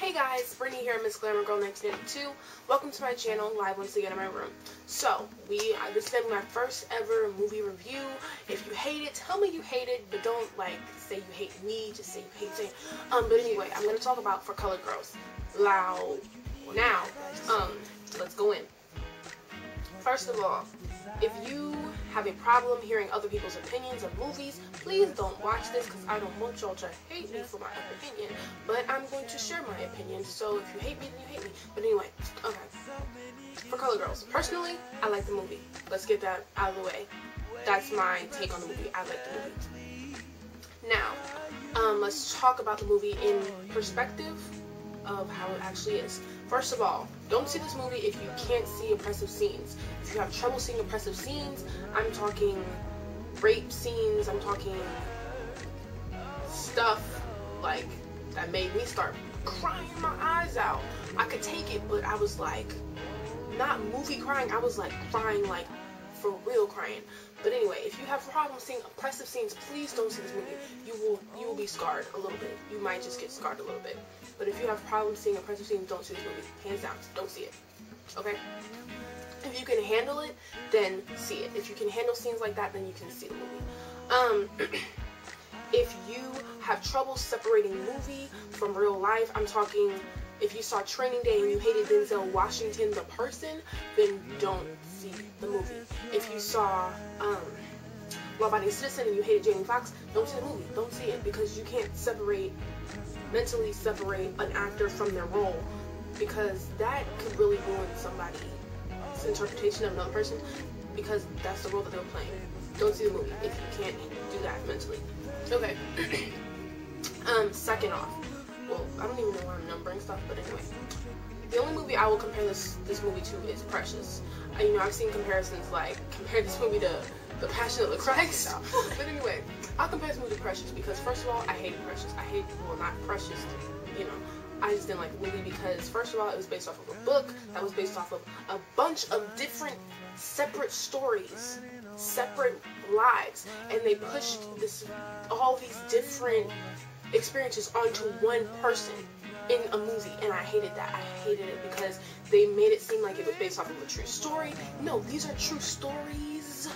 Hey guys, Brittany here, Miss Glamour Girl 1982. Welcome to my channel, live once again in my room. So, this is gonna be my first ever movie review. If you hate it, tell me you hate it, but don't say you hate me, just say you hate it. But anyway, I'm gonna talk about For Colored Girls. Now, let's go in. First of all, if you have a problem hearing other people's opinions of movies, please don't watch this because I don't want y'all to hate me for my opinion. But I'm going to share my opinion, so if you hate me, then you hate me. But anyway, okay. For Colored Girls. Personally, I like the movie. Let's get that out of the way. That's my take on the movie. I like the movie. Now, let's talk about the movie in perspective of how it actually is. First of all, don't see this movie if you can't see oppressive scenes. If you have trouble seeing oppressive scenes, I'm talking rape scenes, I'm talking stuff like that made me start crying my eyes out. I could take it, but I was like, not movie crying, I was like crying, like for real crying. But anyway, if you have problems seeing oppressive scenes, please don't see this movie. You will be scarred a little bit. You might just get scarred a little bit. But if you have problems seeing oppressive scenes, don't see this movie. Hands down, don't see it. Okay? If you can handle it, then see it. If you can handle scenes like that, then you can see the movie. If you have trouble separating movie from real life, I'm talking if you saw Training Day and you hated Denzel Washington the person, then don't see the movie. If you saw Law Abiding Citizen and you hated Jamie Foxx, don't see the movie. Don't see it because you can't mentally separate an actor from their role, because that could really ruin somebody's interpretation of another person, because that's the role that they're playing. Don't see the movie if you can't do that mentally. Okay. Second off, well, I don't even know why I'm numbering stuff, but anyway, the only movie I will compare this movie to is Precious. I've seen comparisons like compare this movie to The Passion of the Christ. But anyway, I'll compare this movie to Precious because first of all, I hate Precious. Not Precious, I just didn't like the movie because first of all, it was based off of a book that was based off of a bunch of different separate stories, separate lives, and they pushed all these different experiences onto one person in a movie, and I hated that. I hated it because they made it seem like it was based off of a true story. No, these are true stories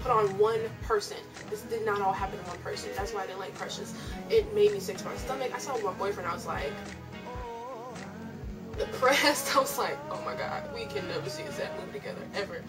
put on one person. This did not all happen in one person. That's why I didn't like Precious. It made me sick to my stomach. I saw it with my boyfriend. I was like depressed. I was like, oh my god, we can never see a sad movie together ever.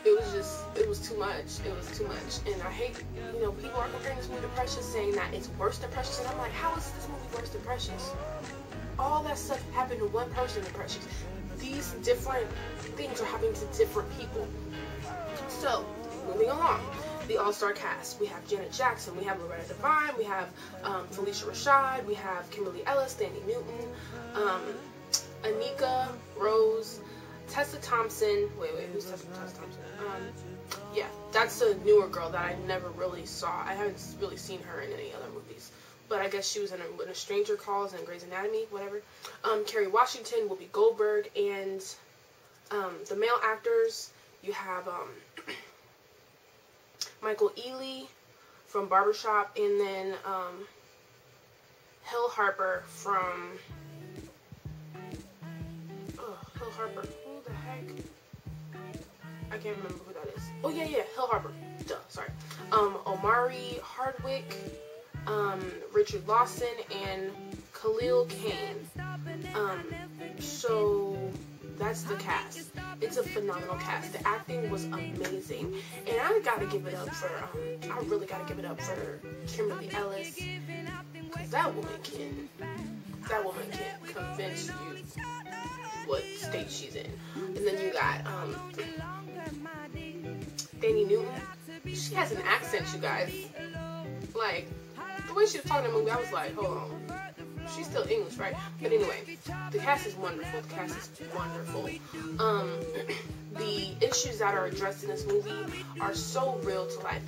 It was too much. It was too much. And I hate, people are comparing this movie to Precious, saying that it's worse than Precious, and I'm like, how is this movie worse than Precious? All that stuff happened to one person in Precious. These different things are happening to different people. So, moving along. The all-star cast. We have Janet Jackson, we have Loretta Devine, we have Felicia Rashad, we have Kimberly Ellis, Thandie Newton, Anika Rose, Tessa Thompson. Wait, who's Tessa Thompson? Yeah, that's a newer girl that I never really saw. I haven't really seen her in any other movies. But I guess she was in a Stranger Calls and Grey's Anatomy, whatever. Kerry Washington, Whoopi Goldberg, and the male actors, you have Michael Ealy from Barbershop, and then Hill Harper from Hill Harper. Who the heck? I can't remember who that is. Oh yeah, Hill Harper. Duh, sorry. Omari Hardwick, Richard Lawson, and Khalil Kane. So that's the cast. It's a phenomenal cast. The acting was amazing, and I gotta give it up for I really gotta give it up for Kimberly Ellis, because that woman can convince you what state she's in. And then you got Thandie Newton. She has an accent, you guys. Like the way she was talking in the movie, I was like, hold on. She's still English, right? But anyway, the cast is wonderful. The cast is wonderful. The issues that are addressed in this movie are so real to life.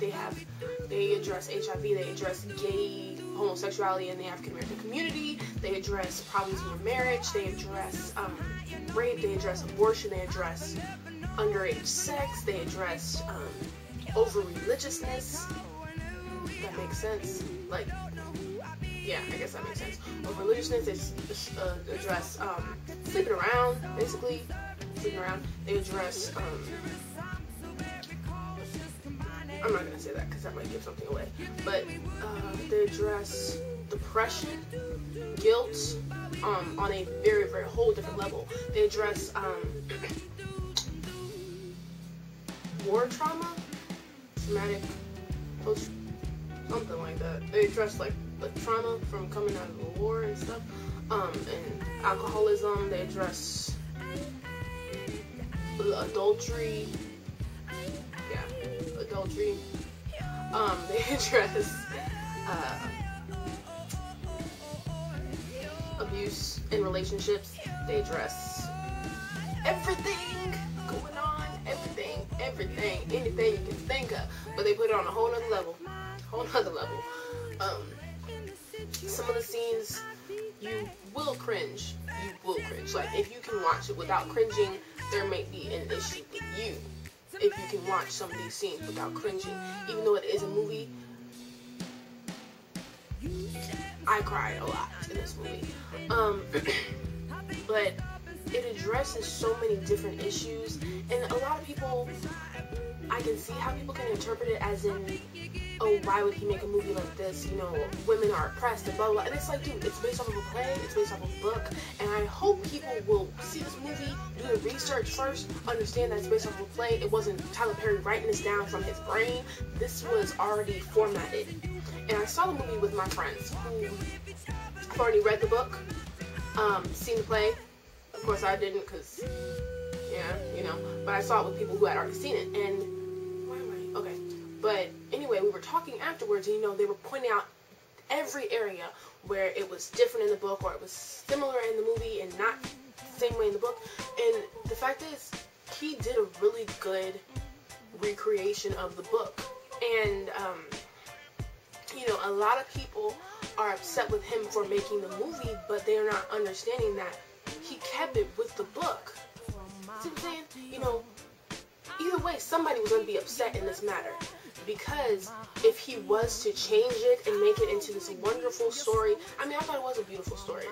They address HIV, they address gay homosexuality in the African American community, they address problems in your marriage, they address rape, they address abortion, they address underage sex, they address over religiousness. That makes sense. Like, yeah, I guess that makes sense. With religiousness, they address sleeping around, basically. Sleeping around. They address, I'm not going to say that because that might give something away. But they address depression, guilt, on a very, very whole different level. They address war trauma, traumatic post, something like that. They address like trauma from coming out of the war and stuff, and alcoholism. They address adultery. Yeah, adultery. They address abuse in relationships. They address everything going on, everything, anything you can think of, but they put it on a whole nother level. Some of the scenes you will cringe. Like, if you can watch it without cringing, there may be an issue with you. If you can watch some of these scenes without cringing, even though it is a movie, I cried a lot in this movie. But it addresses so many different issues, and a lot of people, I can see how people can interpret it as in, oh, why would he make a movie like this? You know, women are oppressed and blah, blah, blah. And it's like, dude, it's based off of a play, it's based off of a book, and I hope people will see this movie, do the research first, understand that it's based off of a play. It wasn't Tyler Perry writing this down from his brain. This was already formatted. And I saw the movie with my friends who have already read the book, seen the play. Of course, I didn't because, yeah, you know, but I saw it with people who had already seen it. And, why am I? Okay. But anyway, we were talking afterwards, and, you know, they were pointing out every area where it was different in the book or it was similar in the movie and not the same way in the book. And the fact is, he did a really good recreation of the book. And, you know, a lot of people are upset with him for making the movie, but they are not understanding that he kept it with the book. See what I'm saying? You know, either way, somebody was going to be upset in this matter. Because if he was to change it and make it into this wonderful story, I mean, I thought it was a beautiful story.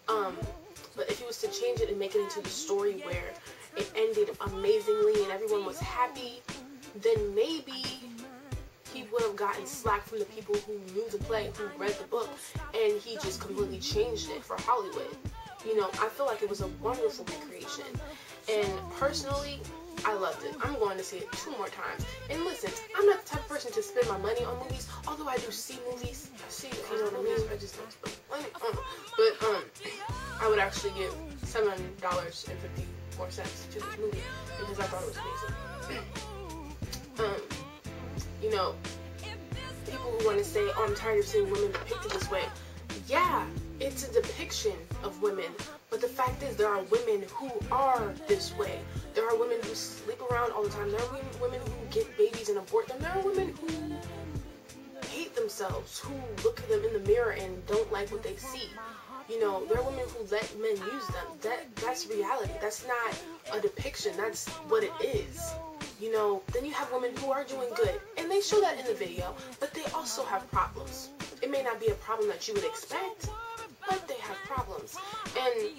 But if he was to change it and make it into the story where it ended amazingly and everyone was happy, then maybe he would have gotten slack from the people who knew the play, who read the book, and he just completely changed it for Hollywood. You know, I feel like it was a wonderful recreation. And personally, I loved it. I'm going to see it 2 more times. And listen, I'm not the type of person to spend my money on movies, although I do see movies. I see, you know what I mean? I just don't spend money on them. But, I would actually give $7.54 to this movie because I thought it was amazing. You know, people who want to say, oh, I'm tired of seeing women depicted this way. Yeah, it's a depiction of women, but the fact is there are women who are this way. There are women who sleep around all the time. There are women who get babies and abort them. There are women who hate themselves, who look at them in the mirror and don't like what they see. You know, there are women who let men use them. That's reality. That's not a depiction. That's what it is. You know, then you have women who are doing good, and they show that in the video, but they also have problems. It may not be a problem that you would expect, but they have problems. And,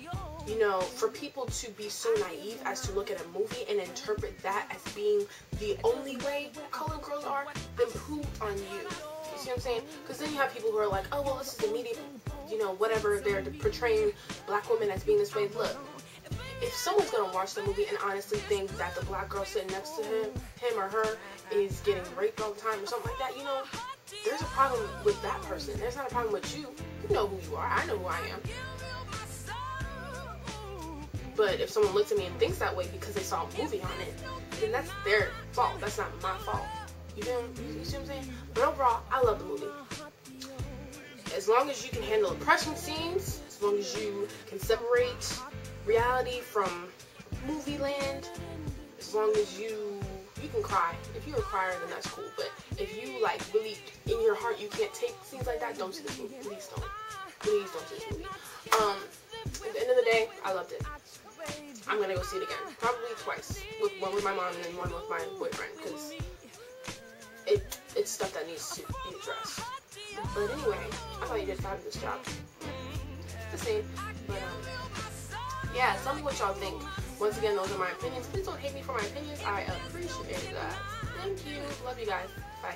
you know, for people to be so naive as to look at a movie and interpret that as being the only way colored girls are, then poop on you. You see what I'm saying? Because then you have people who are like, oh, well, this is the media, you know, whatever, they're portraying black women as being this way. Look, if someone's going to watch the movie and honestly think that the black girl sitting next to him or her is getting raped all the time or something like that, you know, there's a problem with that person. There's not a problem with you. You know who you are. I know who I am. But if someone looks at me and thinks that way because they saw a movie on it, then that's their fault. That's not my fault. You see what I'm saying? But overall, I love the movie. As long as you can handle oppression scenes, as long as you can separate reality from movie land, as long as you can cry. If you're a crier, then that's cool. But if you, like, really, in your heart, you can't take scenes like that, don't see this movie. Please don't. Please don't see this movie. At the end of the day, I loved it. I'm gonna go see it again. Probably twice. One with my mom and then one with my boyfriend. Because it's stuff that needs to be addressed. But anyway, I thought you did a fabulous job. The same. But yeah, tell me what y'all think. Once again, those are my opinions. Please don't hate me for my opinions. I appreciate that. Thank you. Love you guys. Bye.